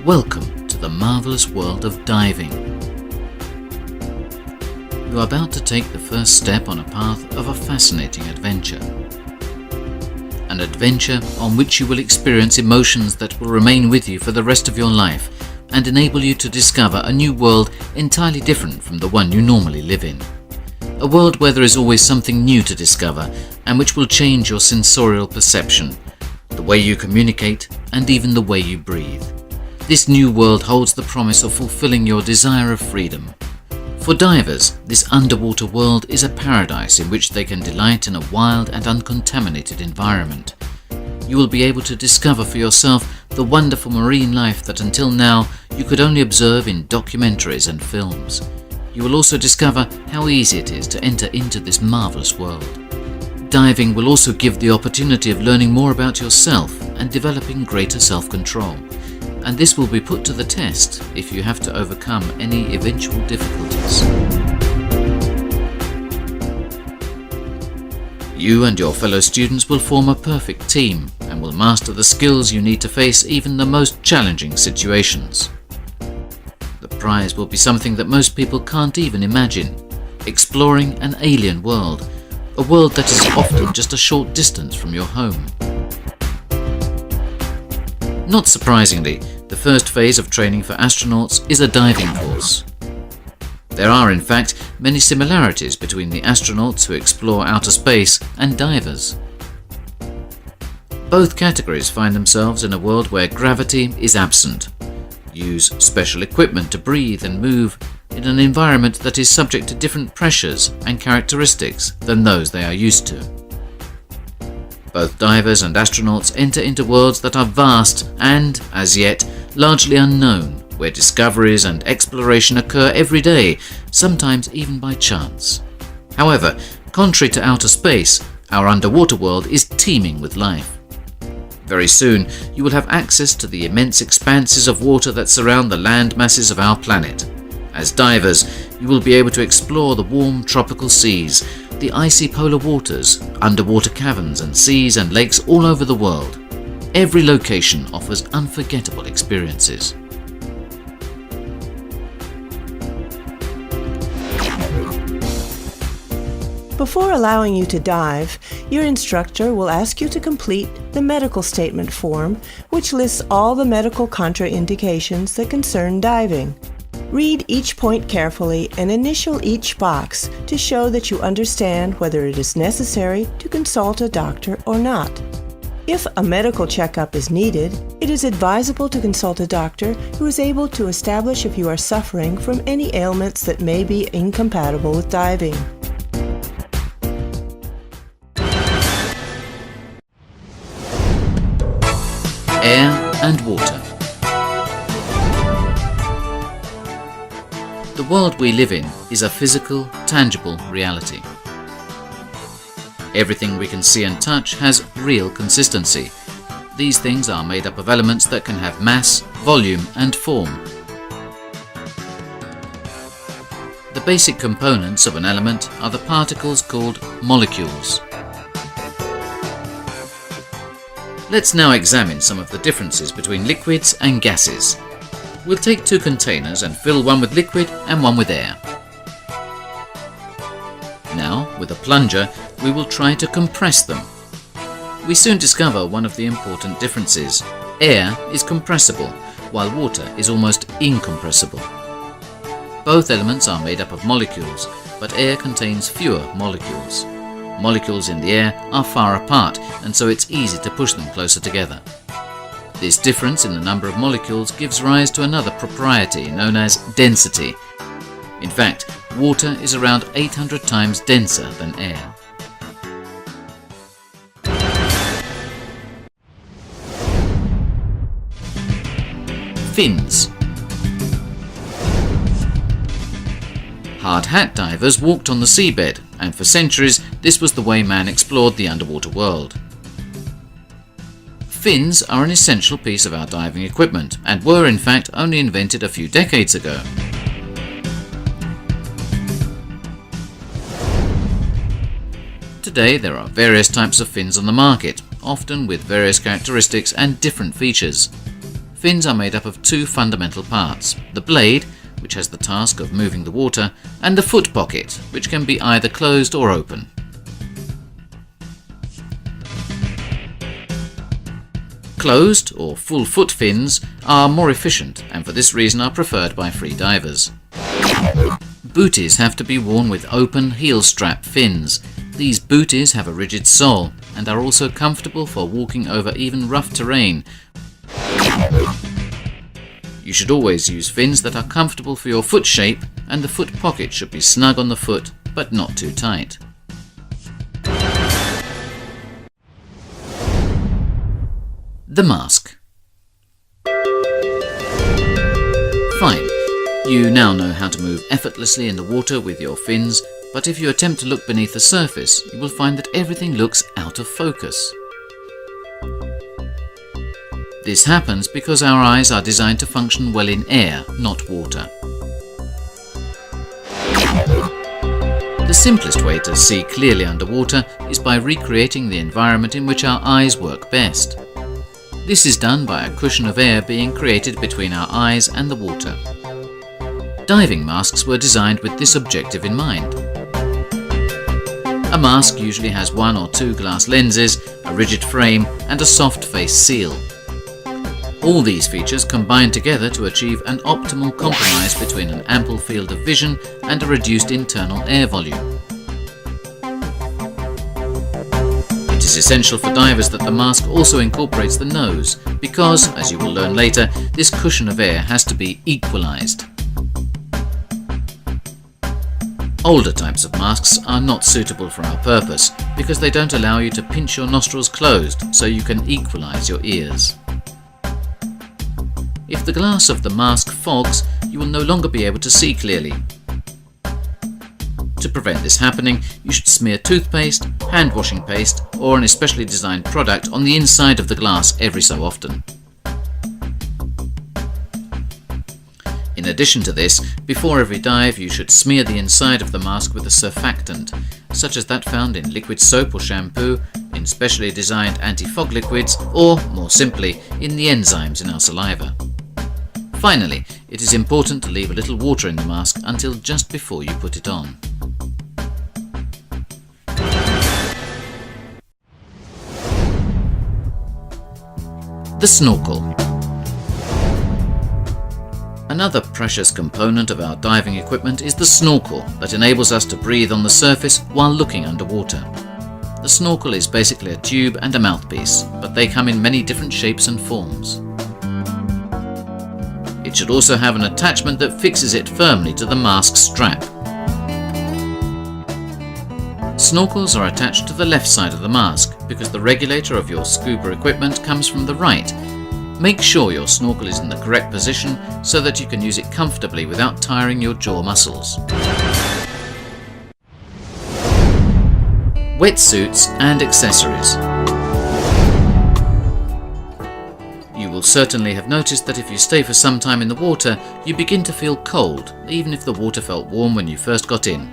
Welcome to the marvelous world of diving. You are about to take the first step on a path of a fascinating adventure. An adventure on which you will experience emotions that will remain with you for the rest of your life and enable you to discover a new world entirely different from the one you normally live in. A world where there is always something new to discover and which will change your sensorial perception, the way you communicate, and even the way you breathe. This new world holds the promise of fulfilling your desire of freedom. For divers, this underwater world is a paradise in which they can delight in a wild and uncontaminated environment. You will be able to discover for yourself the wonderful marine life that until now you could only observe in documentaries and films. You will also discover how easy it is to enter into this marvelous world. Diving will also give the opportunity of learning more about yourself and developing greater self-control. And this will be put to the test if you have to overcome any eventual difficulties. You and your fellow students will form a perfect team and will master the skills you need to face even the most challenging situations. The prize will be something that most people can't even imagine: exploring an alien world, a world that is often just a short distance from your home. Not surprisingly, the first phase of training for astronauts is a diving course. There are, in fact, many similarities between the astronauts who explore outer space and divers. Both categories find themselves in a world where gravity is absent, use special equipment to breathe and move in an environment that is subject to different pressures and characteristics than those they are used to. Both divers and astronauts enter into worlds that are vast and, as yet, largely unknown, where discoveries and exploration occur every day, sometimes even by chance. However, contrary to outer space, our underwater world is teeming with life. Very soon, you will have access to the immense expanses of water that surround the land masses of our planet. As divers, you will be able to explore the warm tropical seas, the icy polar waters, underwater caverns and seas and lakes all over the world. Every location offers unforgettable experiences. Before allowing you to dive, your instructor will ask you to complete the medical statement form, which lists all the medical contraindications that concern diving. Read each point carefully and initial each box to show that you understand whether it is necessary to consult a doctor or not. If a medical checkup is needed, it is advisable to consult a doctor who is able to establish if you are suffering from any ailments that may be incompatible with diving. Air and water. The world we live in is a physical, tangible reality. Everything we can see and touch has real consistency. These things are made up of elements that can have mass, volume, and form. The basic components of an element are the particles called molecules. Let's now examine some of the differences between liquids and gases. We'll take two containers and fill one with liquid and one with air. Now, with a plunger, we will try to compress them. We soon discover one of the important differences. Air is compressible, while water is almost incompressible. Both elements are made up of molecules, but air contains fewer molecules. Molecules in the air are far apart, and so it's easy to push them closer together. This difference in the number of molecules gives rise to another propriety known as density. In fact, water is around 800 times denser than air. Fins. Hard hat divers walked on the seabed, and for centuries this was the way man explored the underwater world. Fins are an essential piece of our diving equipment and were in fact only invented a few decades ago. Today there are various types of fins on the market, often with various characteristics and different features. fins are made up of two fundamental parts: the blade, which has the task of moving the water, and the foot pocket, which can be either closed or open. Closed or full foot fins are more efficient and for this reason are preferred by free divers. Booties have to be worn with open heel strap fins. These booties have a rigid sole and are also comfortable for walking over even rough terrain. You should always use fins that are comfortable for your foot shape, and the foot pocket should be snug on the foot but not too tight. The mask. Fine, you now know how to move effortlessly in the water with your fins, but if you attempt to look beneath the surface, you will find that everything looks out of focus. This happens because our eyes are designed to function well in air, not water. The simplest way to see clearly underwater is by recreating the environment in which our eyes work best. This is done by a cushion of air being created between our eyes and the water. Diving masks were designed with this objective in mind. A mask usually has one or two glass lenses, a rigid frame, and a soft face seal. All these features combine together to achieve an optimal compromise between an ample field of vision and a reduced internal air volume. It is essential for divers that the mask also incorporates the nose, because, as you will learn later, this cushion of air has to be equalized. Older types of masks are not suitable for our purpose, because they don't allow you to pinch your nostrils closed so you can equalize your ears. If the glass of the mask fogs, you will no longer be able to see clearly. To prevent this happening, you should smear toothpaste, hand washing paste, or an especially designed product on the inside of the glass every so often. In addition to this, before every dive you should smear the inside of the mask with a surfactant, such as that found in liquid soap or shampoo, in specially designed anti-fog liquids, or, more simply, in the enzymes in our saliva. Finally, it is important to leave a little water in the mask until just before you put it on. The snorkel. Another precious component of our diving equipment is the snorkel that enables us to breathe on the surface while looking underwater. The snorkel is basically a tube and a mouthpiece, but they come in many different shapes and forms. It should also have an attachment that fixes it firmly to the mask strap. Snorkels are attached to the left side of the mask because the regulator of your scuba equipment comes from the right. Make sure your snorkel is in the correct position so that you can use it comfortably without tiring your jaw muscles. Wetsuits and accessories. You will certainly have noticed that if you stay for some time in the water, you begin to feel cold, even if the water felt warm when you first got in.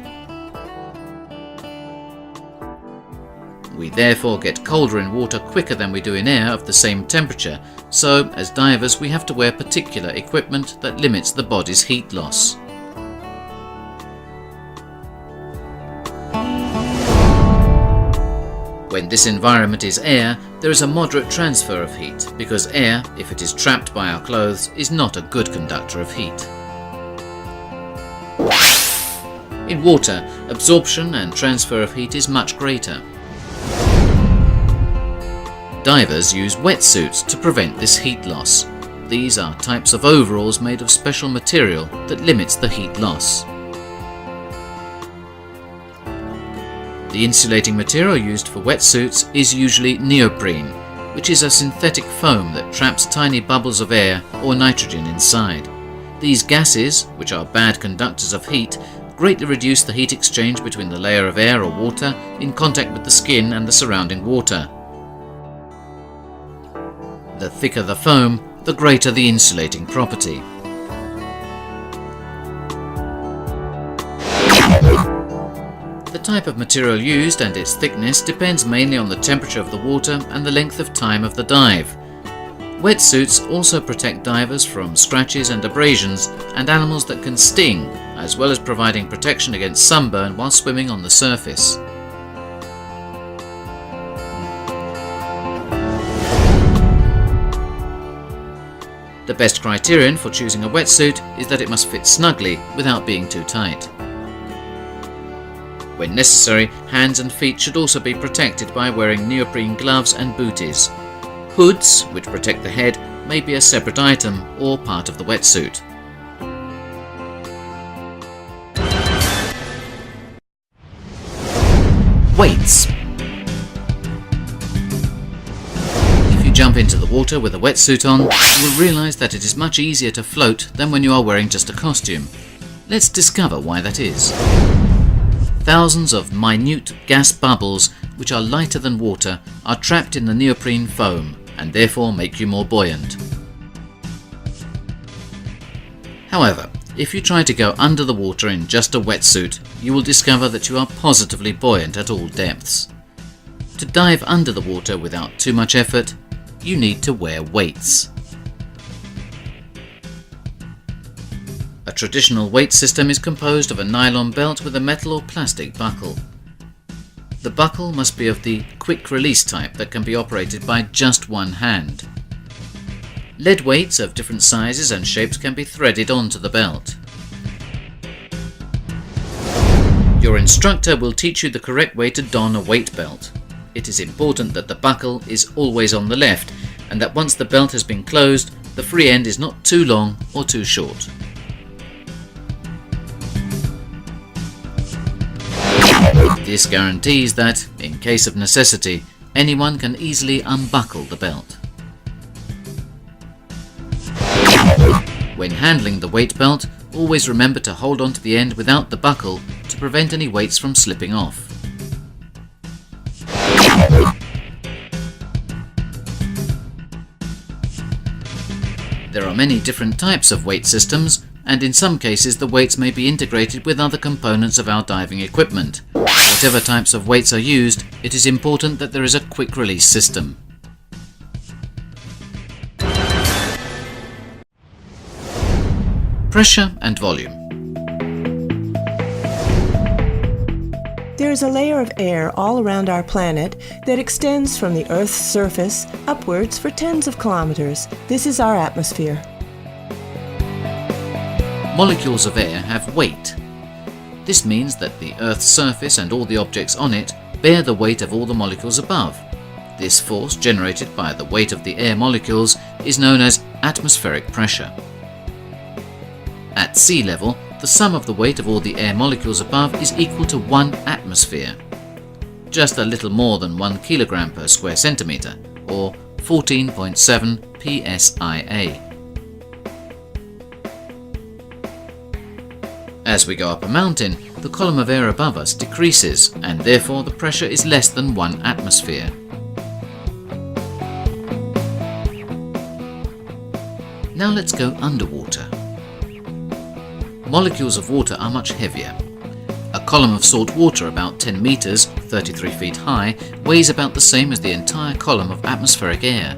We therefore get colder in water quicker than we do in air of the same temperature, so as divers we have to wear particular equipment that limits the body's heat loss. When this environment is air, there is a moderate transfer of heat, because air, if it is trapped by our clothes, is not a good conductor of heat. In water, absorption and transfer of heat is much greater. Divers use wetsuits to prevent this heat loss. These are types of overalls made of special material that limits the heat loss. The insulating material used for wetsuits is usually neoprene, which is a synthetic foam that traps tiny bubbles of air or nitrogen inside. These gases, which are bad conductors of heat, greatly reduce the heat exchange between the layer of air or water in contact with the skin and the surrounding water. The thicker the foam, the greater the insulating property. The type of material used and its thickness depends mainly on the temperature of the water and the length of time of the dive. Wetsuits also protect divers from scratches and abrasions and animals that can sting, as well as providing protection against sunburn while swimming on the surface. The best criterion for choosing a wetsuit is that it must fit snugly without being too tight. When necessary, hands and feet should also be protected by wearing neoprene gloves and booties. Hoods, which protect the head, may be a separate item or part of the wetsuit. Weights. If you jump into the water with a wetsuit on, you will realize that it is much easier to float than when you are wearing just a costume. Let's discover why that is. Thousands of minute gas bubbles, which are lighter than water, are trapped in the neoprene foam and therefore make you more buoyant. However, if you try to go under the water in just a wetsuit, you will discover that you are positively buoyant at all depths. To dive under the water without too much effort, you need to wear weights. A traditional weight system is composed of a nylon belt with a metal or plastic buckle. The buckle must be of the quick release type that can be operated by just one hand. Lead weights of different sizes and shapes can be threaded onto the belt. Your instructor will teach you the correct way to don a weight belt. It is important that the buckle is always on the left and that once the belt has been closed, the free end is not too long or too short. This guarantees that, in case of necessity, anyone can easily unbuckle the belt. When handling the weight belt, always remember to hold onto the end without the buckle to prevent any weights from slipping off. There are many different types of weight systems, and in some cases the weights may be integrated with other components of our diving equipment. Whatever types of weights are used, it is important that there is a quick release system. Pressure and volume. There is a layer of air all around our planet that extends from the Earth's surface upwards for tens of kilometers. This is our atmosphere. Molecules of air have weight. This means that the Earth's surface and all the objects on it bear the weight of all the molecules above. This force, generated by the weight of the air molecules, is known as atmospheric pressure. At sea level, the sum of the weight of all the air molecules above is equal to 1 atmosphere, just a little more than 1 kilogram per square centimeter, or 14.7 psia. As we go up a mountain, the column of air above us decreases, and therefore the pressure is less than 1 atmosphere. Now let's go underwater. Molecules of water are much heavier. A column of salt water about 10 meters, 33 feet high, weighs about the same as the entire column of atmospheric air.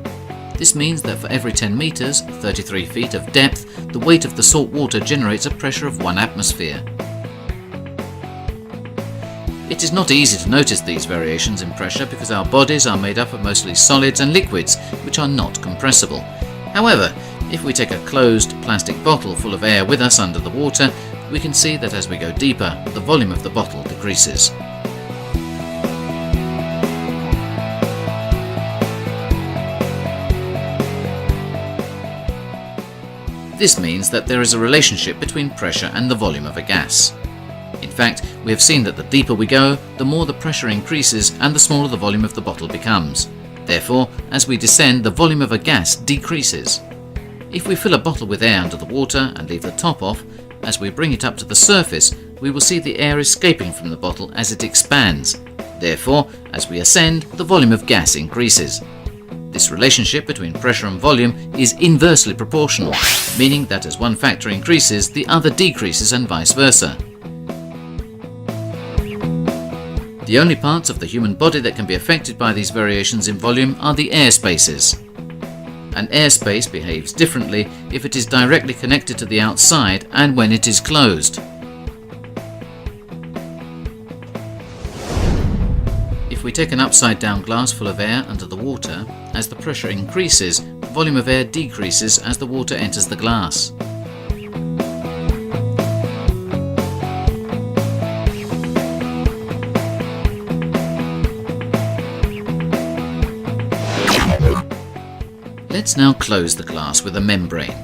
This means that for every 10 meters, 33 feet of depth, the weight of the salt water generates a pressure of 1 atmosphere. It is not easy to notice these variations in pressure because our bodies are made up of mostly solids and liquids, which are not compressible. However, if we take a closed plastic bottle full of air with us under the water, we can see that as we go deeper, the volume of the bottle decreases. This means that there is a relationship between pressure and the volume of a gas. In fact, we have seen that the deeper we go, the more the pressure increases and the smaller the volume of the bottle becomes. Therefore, as we descend, the volume of a gas decreases. If we fill a bottle with air under the water and leave the top off, as we bring it up to the surface, we will see the air escaping from the bottle as it expands. Therefore, as we ascend, the volume of gas increases. This relationship between pressure and volume is inversely proportional, meaning that as one factor increases, the other decreases and vice versa. The only parts of the human body that can be affected by these variations in volume are the air spaces. An airspace behaves differently if it is directly connected to the outside and when it is closed. If we take an upside-down glass full of air under the water, as the pressure increases, the volume of air decreases as the water enters the glass. Let's now close the glass with a membrane.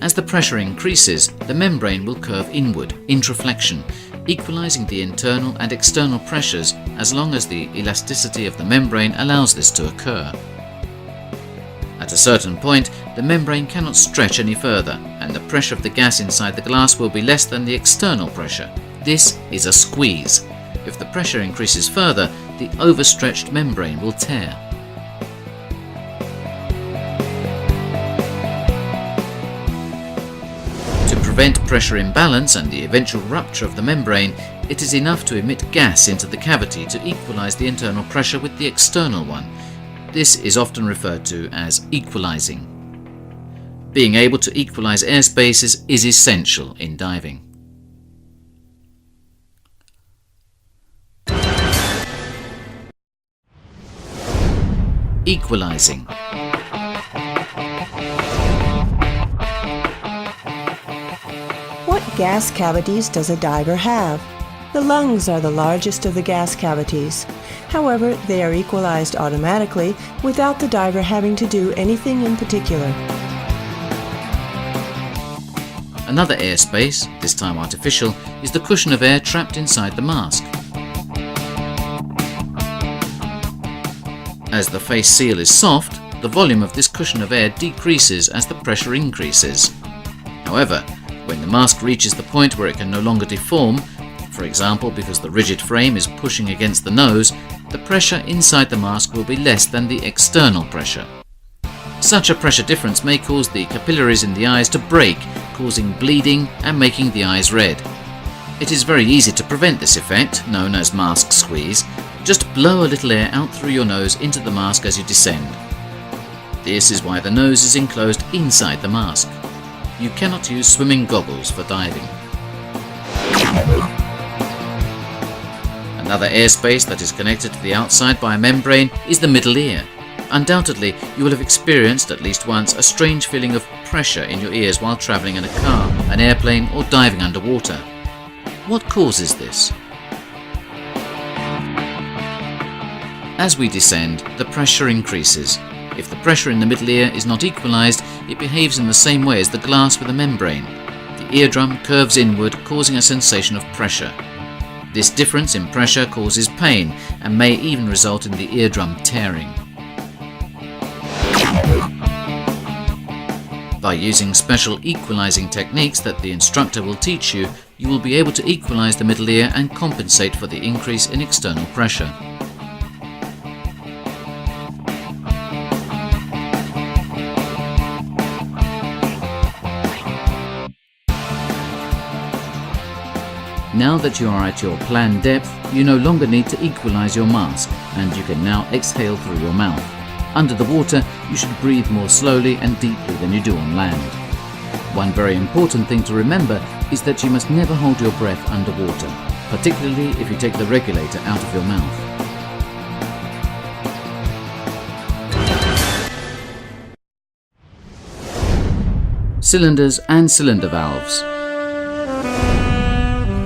As the pressure increases, the membrane will curve inward, intraflexion, equalizing the internal and external pressures as long as the elasticity of the membrane allows this to occur. At a certain point, the membrane cannot stretch any further, and the pressure of the gas inside the glass will be less than the external pressure. This is a squeeze. If the pressure increases further, the overstretched membrane will tear. To prevent pressure imbalance and the eventual rupture of the membrane, it is enough to emit gas into the cavity to equalize the internal pressure with the external one. This is often referred to as equalizing. Being able to equalize airspaces is essential in diving. Equalizing. What gas cavities does a diver have? The lungs are the largest of the gas cavities. However, they are equalized automatically without the diver having to do anything in particular. Another airspace, this time artificial, is the cushion of air trapped inside the mask. As the face seal is soft, the volume of this cushion of air decreases as the pressure increases. However, when the mask reaches the point where it can no longer deform, for example because the rigid frame is pushing against the nose, the pressure inside the mask will be less than the external pressure. Such a pressure difference may cause the capillaries in the eyes to break, causing bleeding and making the eyes red. It is very easy to prevent this effect, known as mask squeeze. Just blow a little air out through your nose into the mask as you descend. This is why the nose is enclosed inside the mask. You cannot use swimming goggles for diving. Another airspace that is connected to the outside by a membrane is the middle ear. Undoubtedly, you will have experienced at least once a strange feeling of pressure in your ears while traveling in a car, an airplane, or diving underwater. What causes this? As we descend, the pressure increases. If the pressure in the middle ear is not equalized, it behaves in the same way as the glass with a membrane. The eardrum curves inward, causing a sensation of pressure. This difference in pressure causes pain and may even result in the eardrum tearing. By using special equalizing techniques that the instructor will teach you, you will be able to equalize the middle ear and compensate for the increase in external pressure. Now that you are at your planned depth, you no longer need to equalize your mask, and you can now exhale through your mouth. Under the water, you should breathe more slowly and deeply than you do on land. One very important thing to remember is that you must never hold your breath underwater, particularly if you take the regulator out of your mouth. Cylinders and cylinder valves.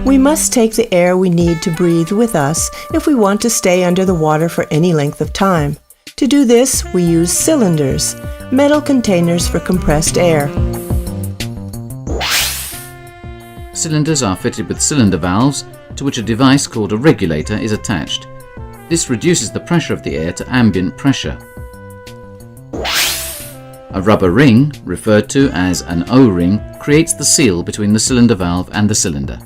We must take the air we need to breathe with us if we want to stay under the water for any length of time. To do this, we use cylinders, metal containers for compressed air. Cylinders are fitted with cylinder valves, to which a device called a regulator is attached. This reduces the pressure of the air to ambient pressure. A rubber ring, referred to as an O-ring, creates the seal between the cylinder valve and the cylinder.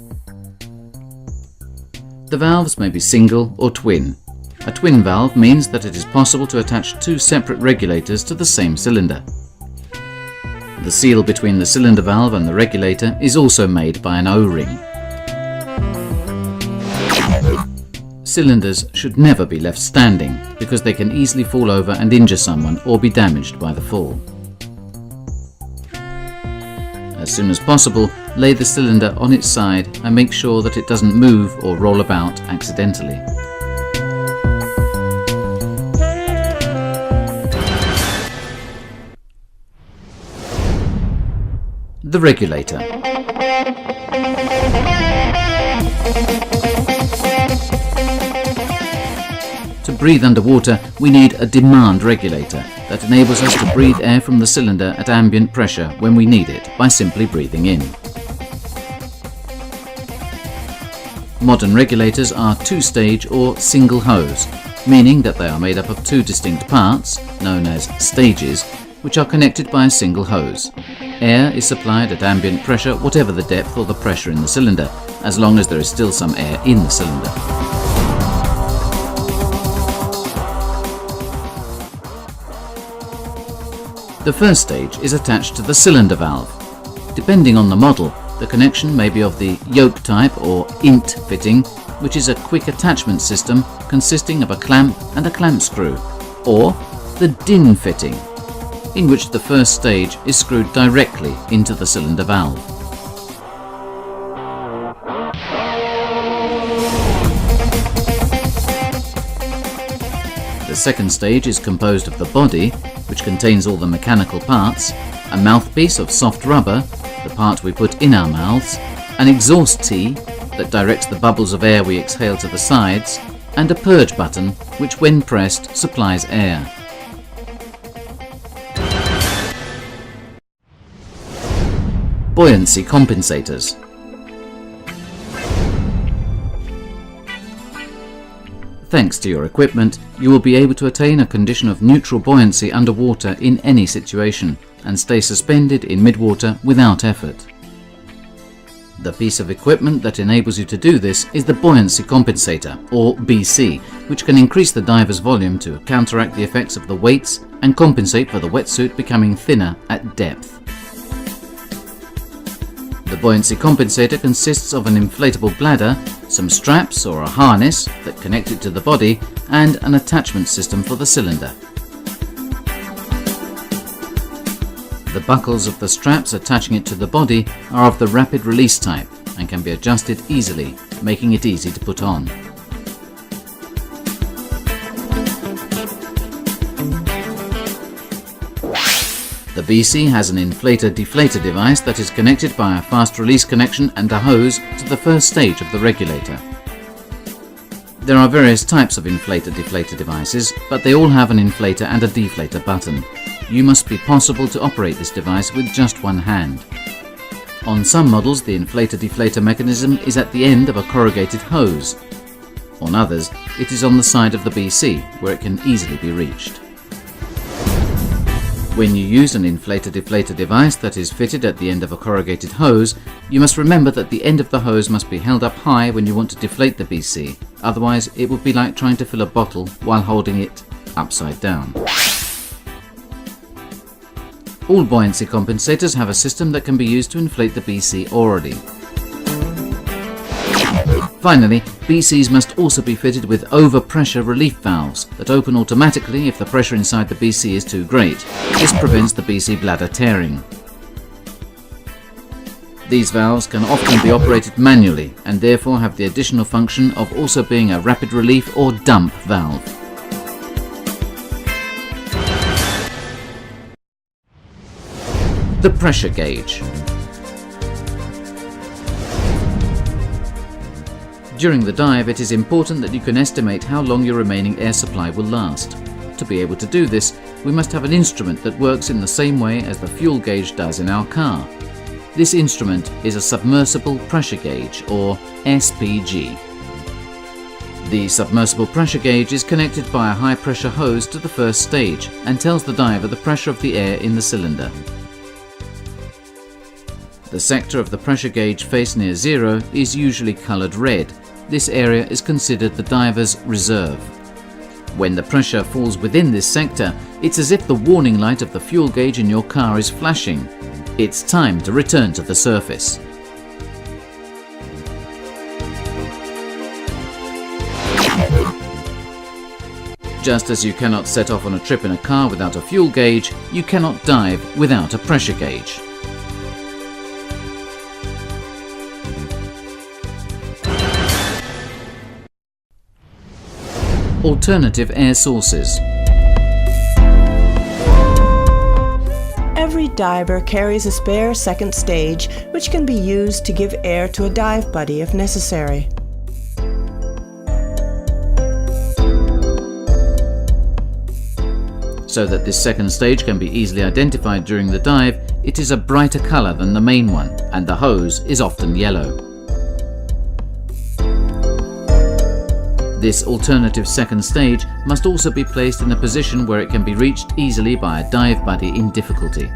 The valves may be single or twin. A twin valve means that it is possible to attach two separate regulators to the same cylinder. The seal between the cylinder valve and the regulator is also made by an O-ring. Cylinders should never be left standing because they can easily fall over and injure someone or be damaged by the fall. As soon as possible, lay the cylinder on its side and make sure that it doesn't move or roll about accidentally. The regulator. To breathe underwater, we need a demand regulator that enables us to breathe air from the cylinder at ambient pressure when we need it by simply breathing in. Modern regulators are two-stage or single hose, meaning that they are made up of two distinct parts, known as stages, which are connected by a single hose. Air is supplied at ambient pressure, whatever the depth or the pressure in the cylinder, as long as there is still some air in the cylinder. The first stage is attached to the cylinder valve. Depending on the model, the connection may be of the yoke type or INT fitting, which is a quick attachment system consisting of a clamp and a clamp screw, or the DIN fitting, in which the first stage is screwed directly into the cylinder valve. The second stage is composed of the body, which contains all the mechanical parts, a mouthpiece of soft rubber, the part we put in our mouths, an exhaust tee that directs the bubbles of air we exhale to the sides, and a purge button which, when pressed, supplies air. Buoyancy compensators. Thanks to your equipment, you will be able to attain a condition of neutral buoyancy underwater in any situation and stay suspended in midwater without effort. The piece of equipment that enables you to do this is the buoyancy compensator, or BC, which can increase the diver's volume to counteract the effects of the weights and compensate for the wetsuit becoming thinner at depth. The buoyancy compensator consists of an inflatable bladder, some straps or a harness that connect it to the body, and an attachment system for the cylinder. The buckles of the straps attaching it to the body are of the rapid release type and can be adjusted easily, making it easy to put on. The BC has an inflator-deflator device that is connected by a fast release connection and a hose to the first stage of the regulator. There are various types of inflator-deflator devices, but they all have an inflator and a deflator button. You must be possible to operate this device with just one hand. On some models, the inflator-deflator mechanism is at the end of a corrugated hose. On others, it is on the side of the BC, where it can easily be reached. When you use an inflator-deflator device that is fitted at the end of a corrugated hose, you must remember that the end of the hose must be held up high when you want to deflate the BC, otherwise it would be like trying to fill a bottle while holding it upside down. All buoyancy compensators have a system that can be used to inflate the BC orally. Finally, BCs must also be fitted with overpressure relief valves that open automatically if the pressure inside the BC is too great. This prevents the BC bladder tearing. These valves can often be operated manually and therefore have the additional function of also being a rapid relief or dump valve. The pressure gauge. During the dive, it is important that you can estimate how long your remaining air supply will last. To be able to do this, we must have an instrument that works in the same way as the fuel gauge does in our car. This instrument is a submersible pressure gauge, or SPG. The submersible pressure gauge is connected by a high-pressure hose to the first stage and tells the diver the pressure of the air in the cylinder. The sector of the pressure gauge faced near zero is usually coloured red. This area is considered the diver's reserve. When the pressure falls within this sector, it's as if the warning light of the fuel gauge in your car is flashing. It's time to return to the surface. Just as you cannot set off on a trip in a car without a fuel gauge, you cannot dive without a pressure gauge. Alternative air sources. Every diver carries a spare second stage which can be used to give air to a dive buddy if necessary. So that this second stage can be easily identified during the dive, it is a brighter color than the main one, and the hose is often yellow. This alternative second stage must also be placed in a position where it can be reached easily by a dive buddy in difficulty.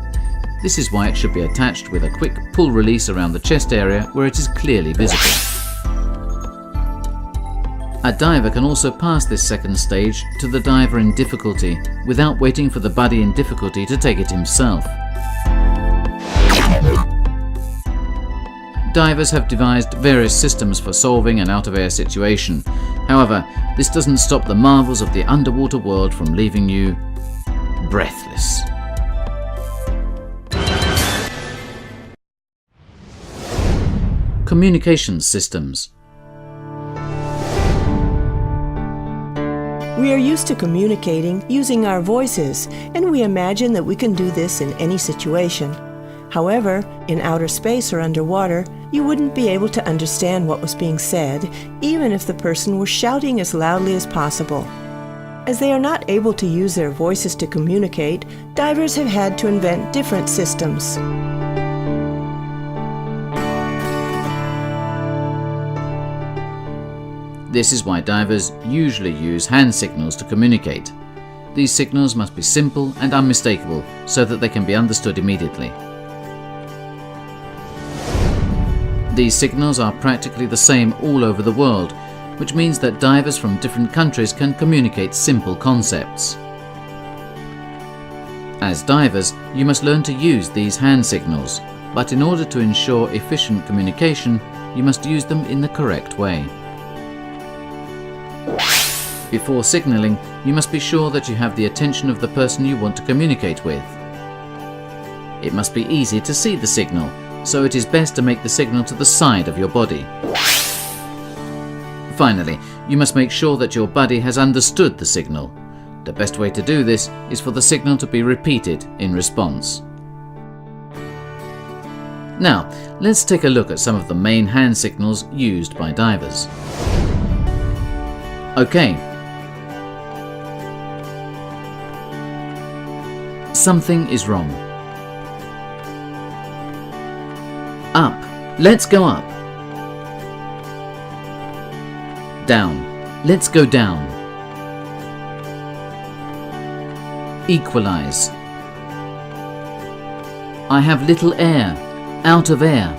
This is why it should be attached with a quick pull release around the chest area where it is clearly visible. A diver can also pass this second stage to the diver in difficulty without waiting for the buddy in difficulty to take it himself. Divers have devised various systems for solving an out-of-air situation. However, this doesn't stop the marvels of the underwater world from leaving you breathless. Communications systems. We are used to communicating using our voices, and we imagine that we can do this in any situation. However, in outer space or underwater, you wouldn't be able to understand what was being said, even if the person were shouting as loudly as possible. As they are not able to use their voices to communicate, divers have had to invent different systems. This is why divers usually use hand signals to communicate. These signals must be simple and unmistakable so that they can be understood immediately. These signals are practically the same all over the world, which means that divers from different countries can communicate simple concepts. As divers, you must learn to use these hand signals, but in order to ensure efficient communication, you must use them in the correct way. Before signaling, you must be sure that you have the attention of the person you want to communicate with. It must be easy to see the signal, so it is best to make the signal to the side of your body. Finally, you must make sure that your buddy has understood the signal. The best way to do this is for the signal to be repeated in response. Now, let's take a look at some of the main hand signals used by divers. Okay. Something is wrong. Up. Let's go up. Down. Let's go down. Equalize. I have little air. Out of air.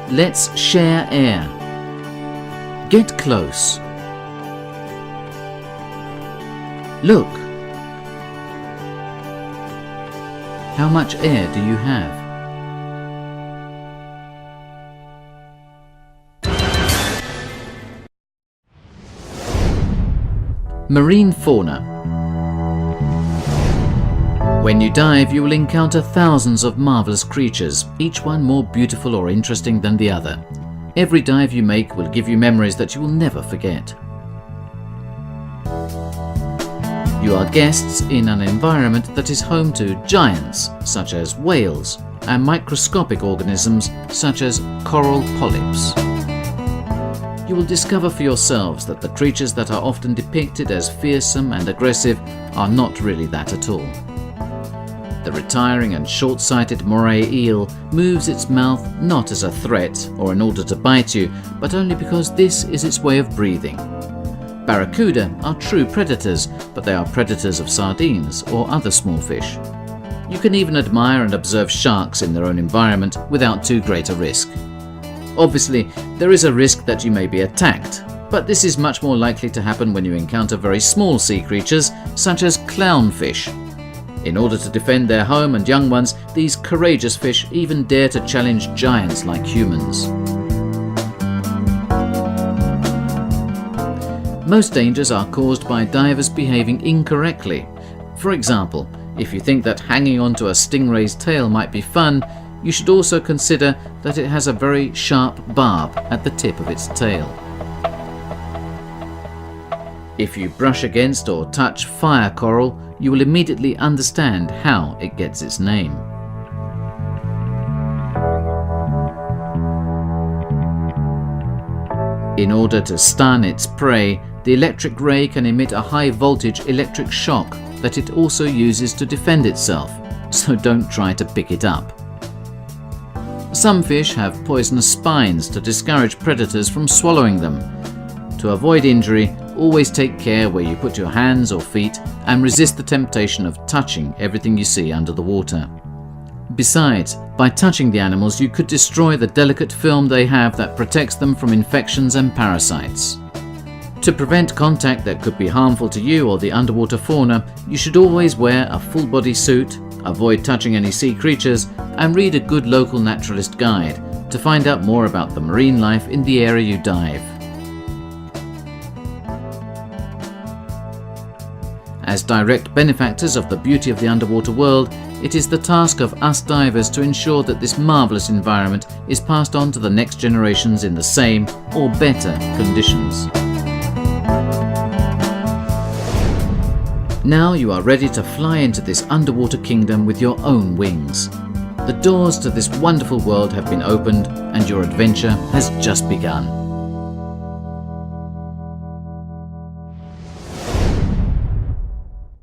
Let's share air. Get close. Look. How much air do you have? Marine fauna. When you dive, you will encounter thousands of marvelous creatures, each one more beautiful or interesting than the other. Every dive you make will give you memories that you will never forget. You are guests in an environment that is home to giants, such as whales, and microscopic organisms, such as coral polyps. You will discover for yourselves that the creatures that are often depicted as fearsome and aggressive are not really that at all. The retiring and short-sighted moray eel moves its mouth not as a threat or in order to bite you, but only because this is its way of breathing. Barracuda are true predators, but they are predators of sardines or other small fish. You can even admire and observe sharks in their own environment without too great a risk. Obviously, there is a risk that you may be attacked, but this is much more likely to happen when you encounter very small sea creatures such as clownfish. In order to defend their home and young ones, these courageous fish even dare to challenge giants like humans. Most dangers are caused by divers behaving incorrectly. For example, if you think that hanging onto a stingray's tail might be fun, you should also consider that it has a very sharp barb at the tip of its tail. If you brush against or touch fire coral, you will immediately understand how it gets its name. In order to stun its prey, the electric ray can emit a high voltage electric shock that it also uses to defend itself, so don't try to pick it up. Some fish have poisonous spines to discourage predators from swallowing them. To avoid injury, always take care where you put your hands or feet and resist the temptation of touching everything you see under the water. Besides, by touching the animals, you could destroy the delicate film they have that protects them from infections and parasites. To prevent contact that could be harmful to you or the underwater fauna, you should always wear a full-body suit, avoid touching any sea creatures, and read a good local naturalist guide to find out more about the marine life in the area you dive. As direct benefactors of the beauty of the underwater world, it is the task of us divers to ensure that this marvelous environment is passed on to the next generations in the same or better conditions. Now you are ready to fly into this underwater kingdom with your own wings. The doors to this wonderful world have been opened and your adventure has just begun.